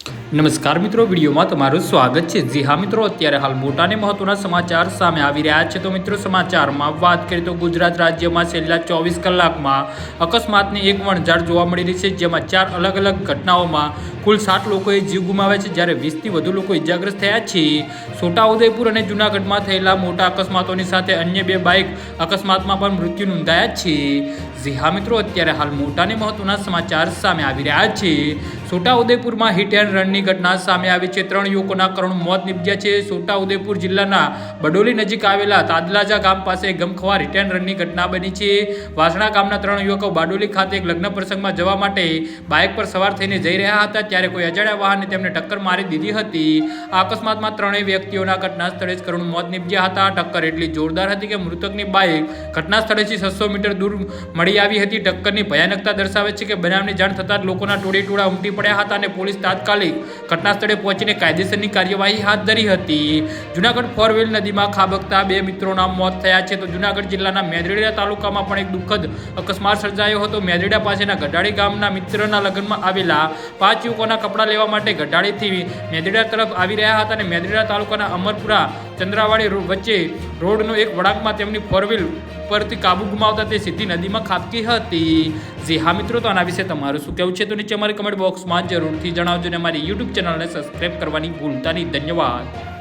નમસ્કાર મિત્રો, વિડીયોમાં તમારું સ્વાગત છે। જી હા મિત્રો, અત્યારે હાલ મોટા અને મહત્વના સમાચાર સામે આવી રહ્યા છે। તો મિત્રો, સમાચારમાં વાત કરીએ તો ગુજરાત રાજ્યમાં છેલ્લા 24 કલાકમાં અકસ્માતની એક વણઝાર જોવા મળી રહી છે, જેમાં 4 અલગ અલગ ઘટનાઓમાં કુલ 7 લોકોએ જીવ ગુમાવ્યા છે, જ્યારે 20થી વધુ લોકો ઇજાગ્રસ્ત થયા છે। છોટાઉદેપુર અને જૂનાગઢમાં થયેલા મોટા અકસ્માતોની સાથે અન્ય 2 બાઇક અકસ્માતમાં પણ મૃત્યુ નોંધાયા છે। જી હા મિત્રો, અત્યારે હાલ મોટા અને મહત્વના સમાચાર સામે આવી રહ્યા છે। છોટાઉદેપુરમાં હિટ એન્ડ રનની ઘટના સામે આવી છે। 3 યુવકોના કરુણ મોત નિપજ્યા છે। છોટાઉદેપુર જિલ્લાના બડોલી નજીક આવેલા તાદલાજા ગામ પાસે ગમખ્વાર હિટ એન્ડ રનની ઘટના બની છે। વાસણા ગામના 3 યુવકો બારડોલી ખાતે એક લગ્ન પ્રસંગમાં જવા માટે બાઇક પર સવાર થઈને જઈ રહ્યા હતા, ત્યારે કોઈ અજાણ્યા વાહને તેમને ટક્કર મારી દીધી હતી। આ અકસ્માતમાં 3 વ્યક્તિઓના ઘટના સ્થળે જ કરુણ મોત નિપજ્યા હતા। ટક્કર એટલી જોરદાર હતી કે મૃતકની બાઇક ઘટના સ્થળેથી 600 મીટર દૂર મળી આવી હતી। ટક્કરની ભયાનકતા દર્શાવે છે કે બનાવની જાણ થતાં જ લોકોના ટોળે ઉમટી પડ્યા હતા અને પોલીસ તાત્કાલિક ઘટના સ્થળે પહોંચીને કાયદેસરની કાર્યવાહી હાથ ધરી હતી। જૂનાગઢ ફોરવ્હીલ નદીમાં ખાબકતા 2 મિત્રોના મોત થયા છે। તો જૂનાગઢ જિલ્લાના મેદરડા તાલુકામાં પણ એક દુઃખદ અકસ્માત સર્જાયો હતો। મેદરડા પાસેના ગઢાળી ગામના મિત્રના લગ્નમાં આવેલા 5 યુવકોના કપડાં લેવા માટે ગઢાળીથી મેદરડા તરફ આવી રહ્યા હતા અને મેદરડા તાલુકાના અમરપુરા ચંદ્રાવાડી વચ્ચે રોડનો એક વળાંકમાં તેમની ફોરવ્હીલ પરથી કાબુ ગુમાવતા તે સીધી નદીમાં ખાબકી હતી। જી હા મિત્રો, તો આના વિશે તમારું શું કહેવું છે તો નીચે અમારી કમેન્ટ બોક્સમાં જરૂરથી જણાવજો અને અમારી યુટ્યુબ ચેનલને સબસ્ક્રાઈબ કરવાની ભૂલતા નહીં। ધન્યવાદ।